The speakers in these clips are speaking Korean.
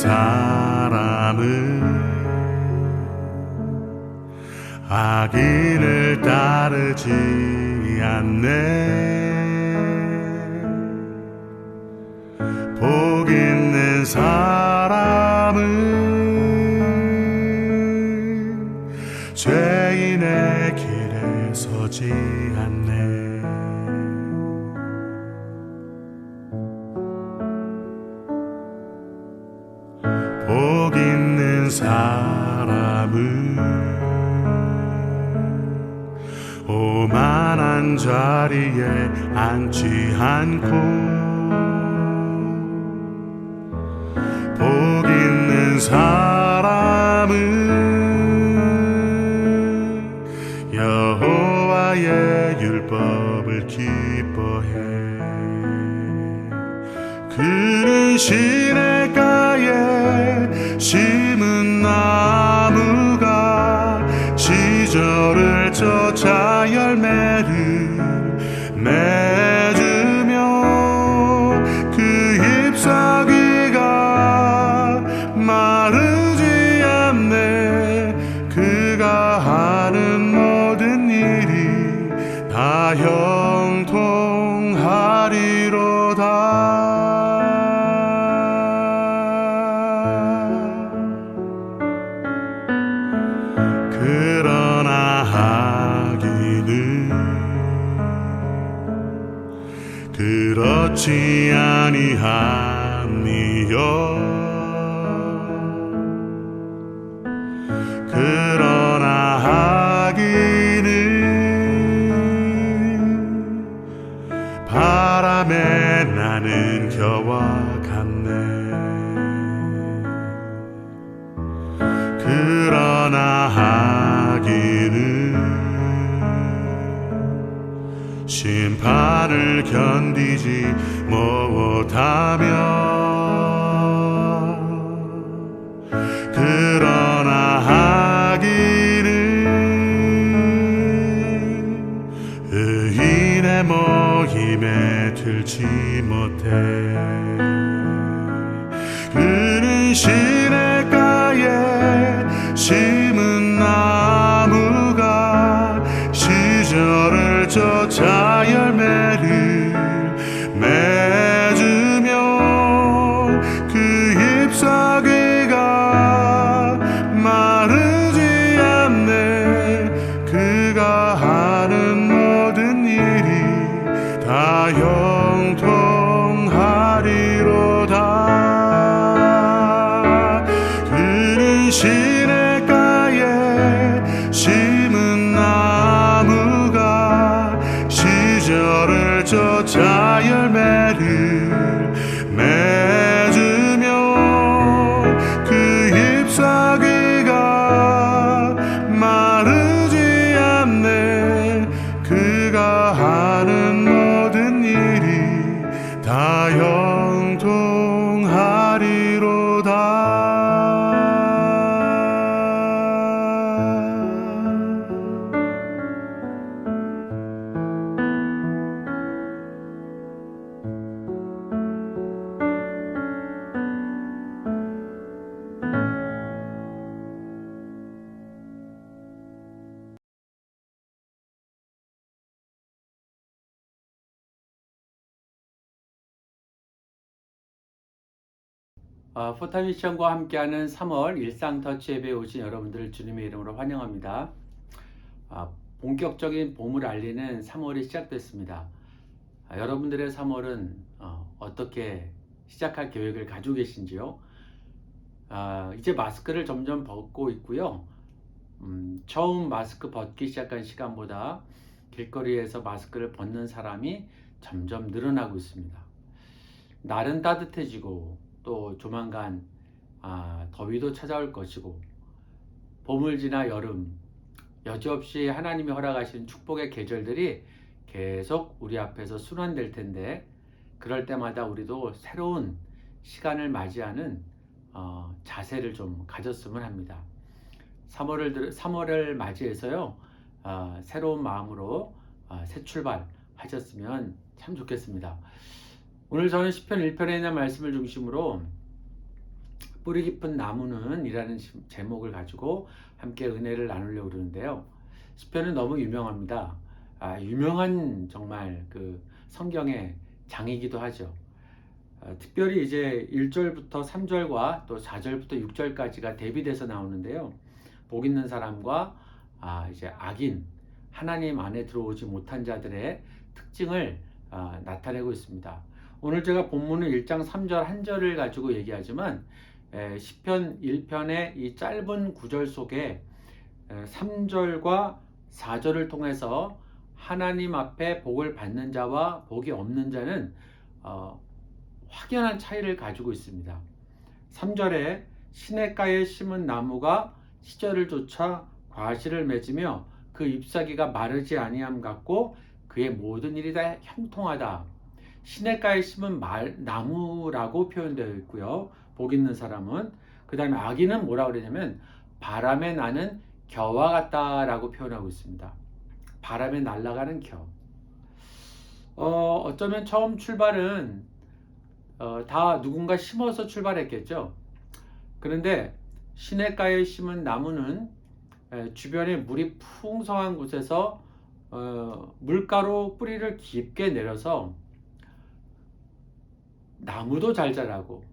사람은 악인을 따르지 않네. 복 있는 사람은 죄인의 길에 서지 않네. 복 있는 사람은 오만한 자리에 앉지 않고 복 있는 사람은 여호와의 율법을 기뻐해. 그는 시냇가에 심은 나무가 시절을 쫓아 열매를 맺으며 그 잎사귀가 마르지 않네. 그가 하는 모든 일이 다 형통하리로다. 그러나 악인은 그렇지 아니함이요. 그러나 악인은 바람에 나는 겨와 같네. 그러나 악인은 심판을 견디지 못하며 그러나 악인은 의인의 모임에 들지 못해. 그는 시냇가에 심은 나무가 시절을 쫓아 열매를 맺으며 그 잎사귀가 마르지 않네. 그가 하는 모든 일이 다 형통하리로다. 그는 시냇가에 심은 나무가 시절을 쫓아 열매를 맺으며 그 잎사귀가 마르지 않네. 그가 하는 모든 일이 다 형통하리로다. 포타미션과 함께하는 3월 일상터치 예배에 오신 여러분들을 주님의 이름으로 환영합니다. 본격적인 봄을 알리는 3월이 시작됐습니다. 여러분들의 3월은 어떻게 시작할 계획을 가지고 계신지요? 이제 마스크를 점점 벗고 있고요. 처음 마스크 벗기 시작한 시간보다 길거리에서 마스크를 벗는 사람이 점점 늘어나고 있습니다. 날은 따뜻해지고 또 조만간 더위도 찾아올 것이고 봄을 지나 여름, 여지없이 하나님이 허락하신 축복의 계절들이 계속 우리 앞에서 순환될 텐데, 그럴 때마다 우리도 새로운 시간을 맞이하는 자세를 좀 가졌으면 합니다. 3월을 맞이해서요, 새로운 마음으로 새 출발 하셨으면 참 좋겠습니다. 오늘 저는 시편 1편에 있는 말씀을 중심으로 뿌리 깊은 나무는 이라는 제목을 가지고 함께 은혜를 나누려고 그러는데요. 시편은 너무 유명합니다. 유명한 정말 그 성경의 장이기도 하죠. 특별히 이제 1절부터 3절과 또 4절부터 6절까지가 대비돼서 나오는데요. 복 있는 사람과 이제 악인, 하나님 안에 들어오지 못한 자들의 특징을 나타내고 있습니다. 오늘 제가 본문은 1장 3절 한 절을 가지고 얘기하지만 시편 1편의 이 짧은 구절 속에 3절과 4절을 통해서 하나님 앞에 복을 받는 자와 복이 없는 자는 확연한 차이를 가지고 있습니다. 3절에 시냇가에 심은 나무가 시절을 쫓아 과실을 맺으며 그 잎사귀가 마르지 아니함 같고 그의 모든 일이 다 형통하다. 시냇가에 심은 나무라고 표현되어 있고요. 복 있는 사람은 그 다음에 악인은 뭐라고 그러냐면 바람에 나는 겨와 같다라고 표현하고 있습니다. 바람에 날아가는 겨. 어쩌면 처음 출발은 다 누군가 심어서 출발했겠죠. 그런데 시냇가에 심은 나무는 주변에 물이 풍성한 곳에서 물가로 뿌리를 깊게 내려서 나무도 잘 자라고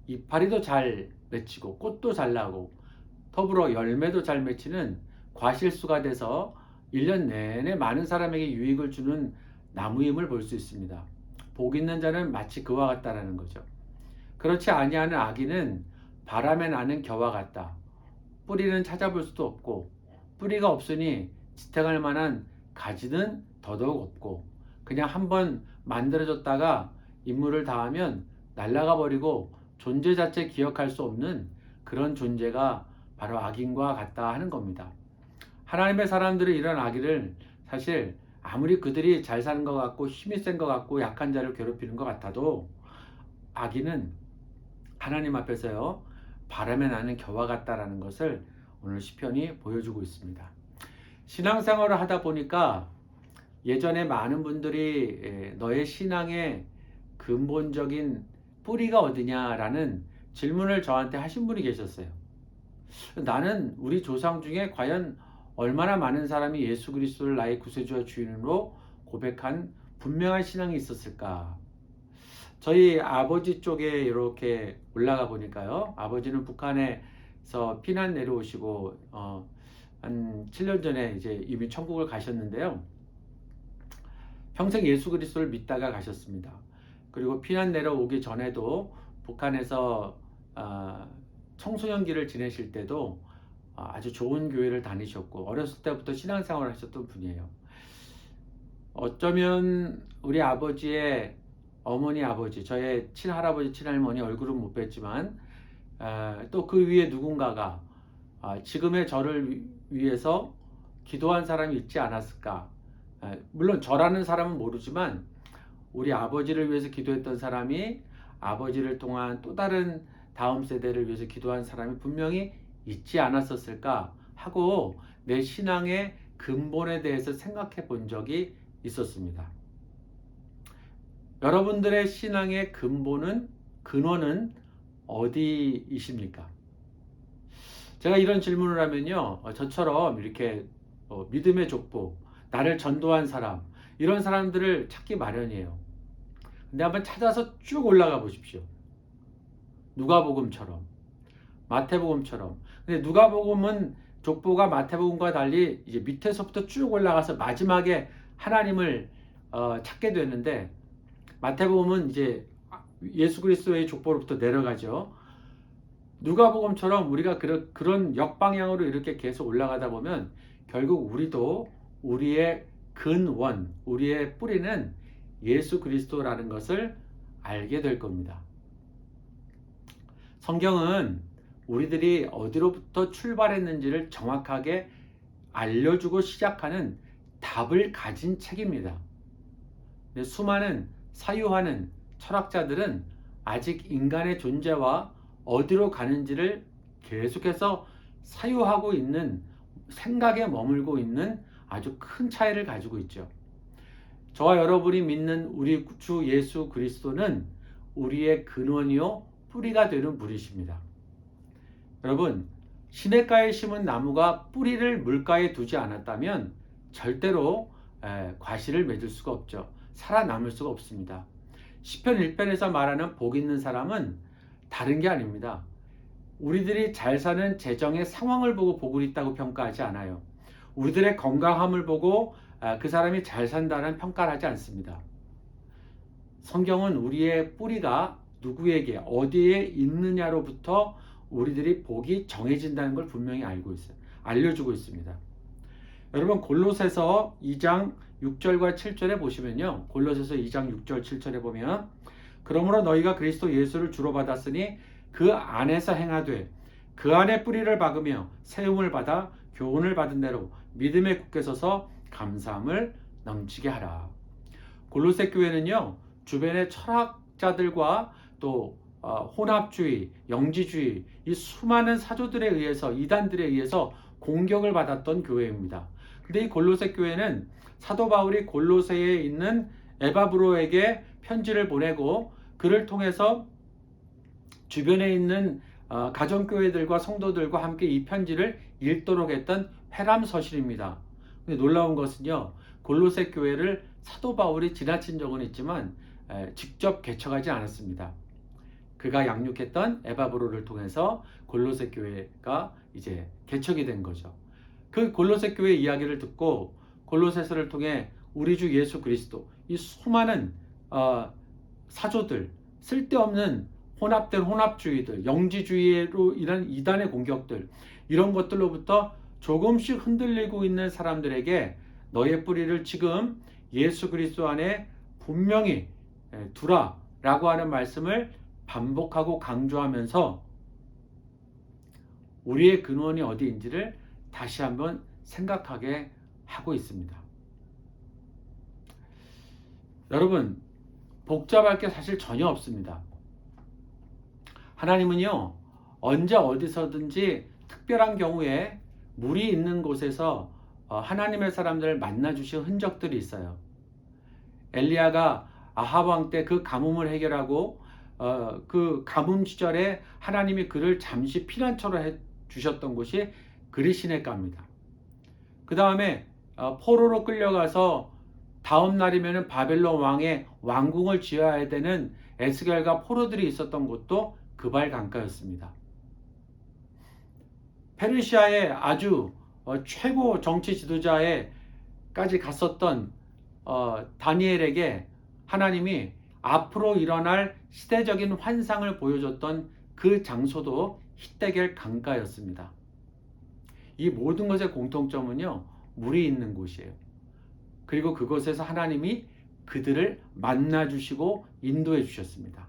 이파리도 잘 맺히고 꽃도 잘 나고 더불어 열매도 잘 맺히는 과실수가 돼서 1년 내내 많은 사람에게 유익을 주는 나무임을 볼 수 있습니다. 복 있는 자는 마치 그와 같다라는 거죠. 그렇지 아니하는 악인은 바람에 나는 겨와 같다. 뿌리는 찾아볼 수도 없고 뿌리가 없으니 지탱할 만한 가지는 더더욱 없고 그냥 한번 만들어졌다가 임무를 다하면 날아가 버리고 존재 자체 기억할 수 없는 그런 존재가 바로 악인과 같다 하는 겁니다. 하나님의 사람들은 이런 악인을 사실 아무리 그들이 잘 사는 것 같고 힘이 센 것 같고 약한 자를 괴롭히는 것 같아도 악인은 하나님 앞에서요 바람에 나는 겨와 같다라는 것을 오늘 시편이 보여주고 있습니다. 신앙생활을 하다 보니까 예전에 많은 분들이 너의 신앙의 근본적인 뿌리가 어디냐라는 질문을 저한테 하신 분이 계셨어요. 나는 우리 조상 중에 과연 얼마나 많은 사람이 예수 그리스도를 나의 구세주와 주인으로 고백한 분명한 신앙이 있었을까? 저희 아버지 쪽에 이렇게 올라가 보니까요. 아버지는 북한에서 피난 내려오시고 한 7년 전에 이제 이미 천국을 가셨는데요. 평생 예수 그리스도를 믿다가 가셨습니다. 그리고 피난 내려오기 전에도 북한에서 청소년기를 지내실 때도 아주 좋은 교회를 다니셨고 어렸을 때부터 신앙생활을 하셨던 분이에요. 어쩌면 우리 아버지의 어머니 아버지, 저의 친할아버지 친할머니 얼굴은 못 뵀지만 또 그 위에 누군가가 지금의 저를 위해서 기도한 사람이 있지 않았을까. 물론 저라는 사람은 모르지만 우리 아버지를 위해서 기도했던 사람이 아버지를 통한 또 다른 다음 세대를 위해서 기도한 사람이 분명히 있지 않았었을까 하고 내 신앙의 근본에 대해서 생각해 본 적이 있었습니다. 여러분들의 신앙의 근원은 어디이십니까? 제가 이런 질문을 하면요, 저처럼 이렇게 믿음의 족보, 나를 전도한 사람, 이런 사람들을 찾기 마련이에요. 근데 한번 찾아서 쭉 올라가 보십시오. 누가복음처럼, 마태복음처럼. 근데 누가복음은 족보가 마태복음과 달리 이제 밑에서부터 쭉 올라가서 마지막에 하나님을 찾게 되는데, 마태복음은 이제 예수 그리스도의 족보로부터 내려가죠. 누가복음처럼 우리가 그런 역방향으로 이렇게 계속 올라가다 보면 결국 우리도 우리의 근원, 우리의 뿌리는 예수 그리스도라는 것을 알게 될 겁니다. 성경은 우리들이 어디로부터 출발했는지를 정확하게 알려주고 시작하는 답을 가진 책입니다. 수많은 사유하는 철학자들은 아직 인간의 존재와 어디로 가는지를 계속해서 사유하고 있는 생각에 머물고 있는 아주 큰 차이를 가지고 있죠. 저와 여러분이 믿는 우리 주 예수 그리스도는 우리의 근원이요 뿌리가 되는 분이십니다. 여러분, 시냇가에 심은 나무가 뿌리를 물가에 두지 않았다면 절대로 과실을 맺을 수가 없죠. 살아남을 수가 없습니다. 시편 1편에서 말하는 복 있는 사람은 다른 게 아닙니다. 우리들이 잘 사는 재정의 상황을 보고 복을 있다고 평가하지 않아요. 우리들의 건강함을 보고 그 사람이 잘 산다는 평가를 하지 않습니다. 성경은 우리의 뿌리가 누구에게 어디에 있느냐로부터 우리들이 복이 정해진다는 걸 분명히 알고 있어요. 알려주고 있습니다. 여러분, 골로새서 2장 6절과 7절에 보시면요. 골로새서 2장 6절 7절에 보면, 그러므로 너희가 그리스도 예수를 주로 받았으니 그 안에서 행하되 그 안에 뿌리를 박으며 세움을 받아 교훈을 받은 대로 믿음에 굳게 서서 감사함을 넘치게 하라. 골로새 교회는요, 주변의 철학자들과 또 혼합주의, 영지주의, 이 수많은 사조들에 의해서, 이단들에 의해서 공격을 받았던 교회입니다. 근데 이 골로새 교회는 사도 바울이 골로새에 있는 에바브로에게 편지를 보내고 그를 통해서 주변에 있는 가정교회들과 성도들과 함께 이 편지를 읽도록 했던 회람서실입니다. 근데 놀라운 것은요, 골로새 교회를 사도 바울이 지나친 적은 있지만 직접 개척하지 않았습니다. 그가 양육했던 에바브로를 통해서 골로새 교회가 이제 개척이 된 거죠. 그 골로새 교회 이야기를 듣고 골로새서를 통해 우리 주 예수 그리스도, 이 수많은 사조들, 쓸데없는 혼합된 혼합주의들, 영지주의로 인한 이단의 공격들, 이런 것들로부터 조금씩 흔들리고 있는 사람들에게 너의 뿌리를 지금 예수 그리스도 안에 분명히 두라 라고 하는 말씀을 반복하고 강조하면서 우리의 근원이 어디인지를 다시 한번 생각하게 하고 있습니다. 여러분, 복잡할 게 사실 전혀 없습니다. 하나님은요, 언제 어디서든지 특별한 경우에 물이 있는 곳에서 하나님의 사람들을 만나주신 흔적들이 있어요. 엘리야가 아합 왕 때 그 가뭄을 해결하고 그 가뭄 시절에 하나님이 그를 잠시 피난처로 해주셨던 곳이 그리시네가입니다. 그 다음에 포로로 끌려가서 다음 날이면 바벨론 왕의 왕궁을 지어야 되는 에스겔과 포로들이 있었던 곳도 그발 강가였습니다. 페르시아의 아주 최고 정치 지도자에까지 갔었던 다니엘에게 하나님이 앞으로 일어날 시대적인 환상을 보여줬던 그 장소도 히데겔 강가였습니다. 이 모든 것의 공통점은요, 물이 있는 곳이에요. 그리고 그곳에서 하나님이 그들을 만나주시고 인도해 주셨습니다.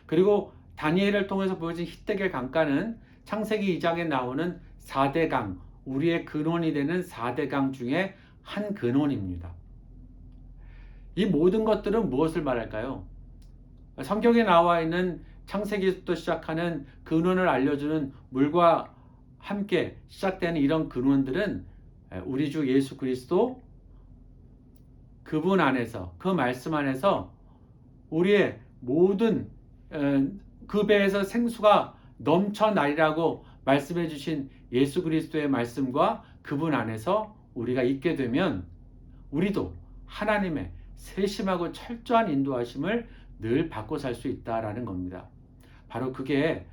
그리고 다니엘을 통해서 보여진 히데겔 강가는 창세기 2장에 나오는 4대 강, 우리의 근원이 되는 4대 강 중에 한 근원입니다. 이 모든 것들은 무엇을 말할까요? 성경에 나와 있는 창세기부터 시작하는 근원을 알려주는 물과 함께 시작되는 이런 근원들은 우리 주 예수 그리스도 그분 안에서, 그 말씀 안에서 우리의 모든 그 배에서 생수가 넘쳐나리라고 말씀해 주신 예수 그리스도의 말씀과 그분 안에서 우리가 있게 되면 우리도 하나님의 세심하고 철저한 인도하심을 늘 받고 살 수 있다라는 겁니다. 바로 그게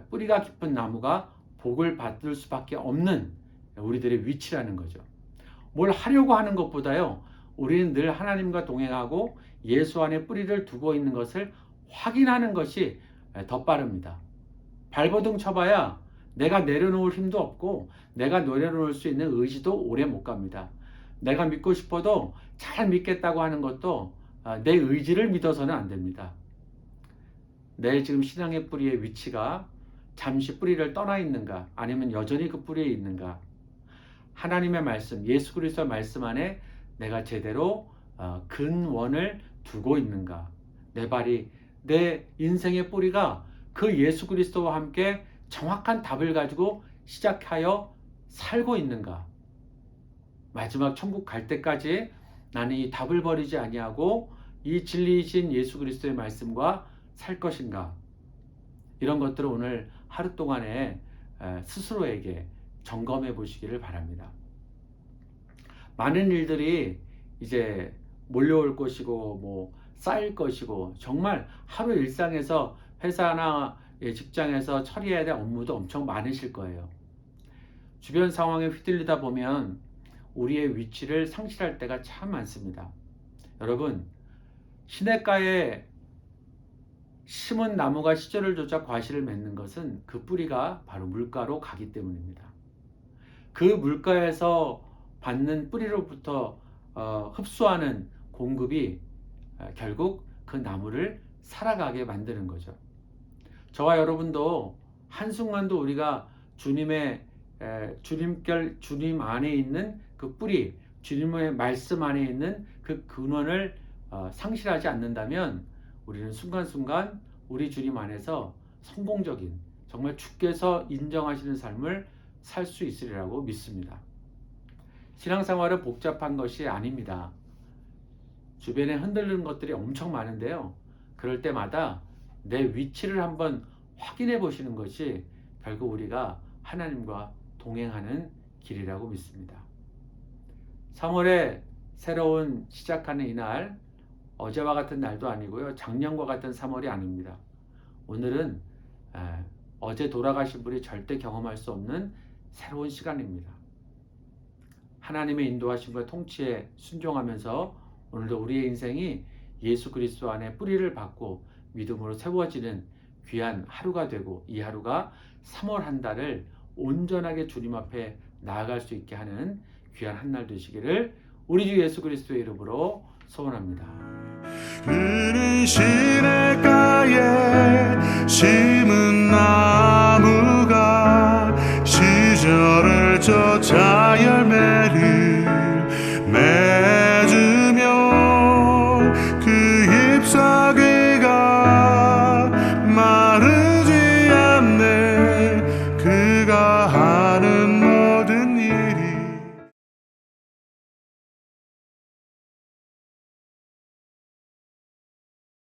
뿌리가 깊은 나무가 복을 받을 수밖에 없는 우리들의 위치라는 거죠. 뭘 하려고 하는 것보다요, 우리는 늘 하나님과 동행하고 예수 안에 뿌리를 두고 있는 것을 확인하는 것이 더 빠릅니다. 발버둥 쳐봐야 내가 내려놓을 힘도 없고 내가 내려놓을 수 있는 의지도 오래 못 갑니다. 내가 믿고 싶어도 잘 믿겠다고 하는 것도 내 의지를 믿어서는 안 됩니다. 내 지금 신앙의 뿌리의 위치가 잠시 뿌리를 떠나 있는가, 아니면 여전히 그 뿌리에 있는가, 하나님의 말씀, 예수 그리스도의 말씀 안에 내가 제대로 근원을 두고 있는가, 내 발이, 내 인생의 뿌리가 그 예수 그리스도와 함께 정확한 답을 가지고 시작하여 살고 있는가, 마지막 천국 갈 때까지 나는 이 답을 버리지 아니하고 이 진리이신 예수 그리스도의 말씀과 살 것인가, 이런 것들을 오늘 하루 동안에 스스로에게 점검해 보시기를 바랍니다. 많은 일들이 이제 몰려올 것이고 뭐 쌓일 것이고 정말 하루 일상에서 회사나 직장에서 처리해야 될 업무도 엄청 많으실 거예요. 주변 상황에 휘둘리다 보면 우리의 위치를 상실할 때가 참 많습니다. 여러분, 시냇가에 심은 나무가 시절을 쫓아 과실을 맺는 것은 그 뿌리가 바로 물가로 가기 때문입니다. 그 물가에서 받는 뿌리로부터 흡수하는 공급이 결국 그 나무를 살아가게 만드는 거죠. 저와 여러분도 한순간도 우리가 주님 안에 있는 그 뿌리, 주님의 말씀 안에 있는 그 근원을 상실하지 않는다면 우리는 순간순간 우리 주님 안에서 성공적인, 정말 주께서 인정하시는 삶을 살 수 있으리라고 믿습니다. 신앙생활은 복잡한 것이 아닙니다. 주변에 흔들리는 것들이 엄청 많은데요. 그럴 때마다 내 위치를 한번 확인해 보시는 것이 결국 우리가 하나님과 동행하는 길이라고 믿습니다. 3월에 새로운 시작하는 이날, 어제와 같은 날도 아니고요. 작년과 같은 3월이 아닙니다. 오늘은 어제 돌아가신 분이 절대 경험할 수 없는 새로운 시간입니다. 하나님의 인도하심과 통치에 순종하면서 오늘도 우리의 인생이 예수 그리스도 안에 뿌리를 받고 믿음으로 세워지는 귀한 하루가 되고, 이 하루가 3월 한 달을 온전하게 주님 앞에 나아갈 수 있게 하는 귀한 한 날 되시기를 우리 주 예수 그리스도의 이름으로 소원합니다. 그는 시냇가에 심은 나무가 시절을 쫓아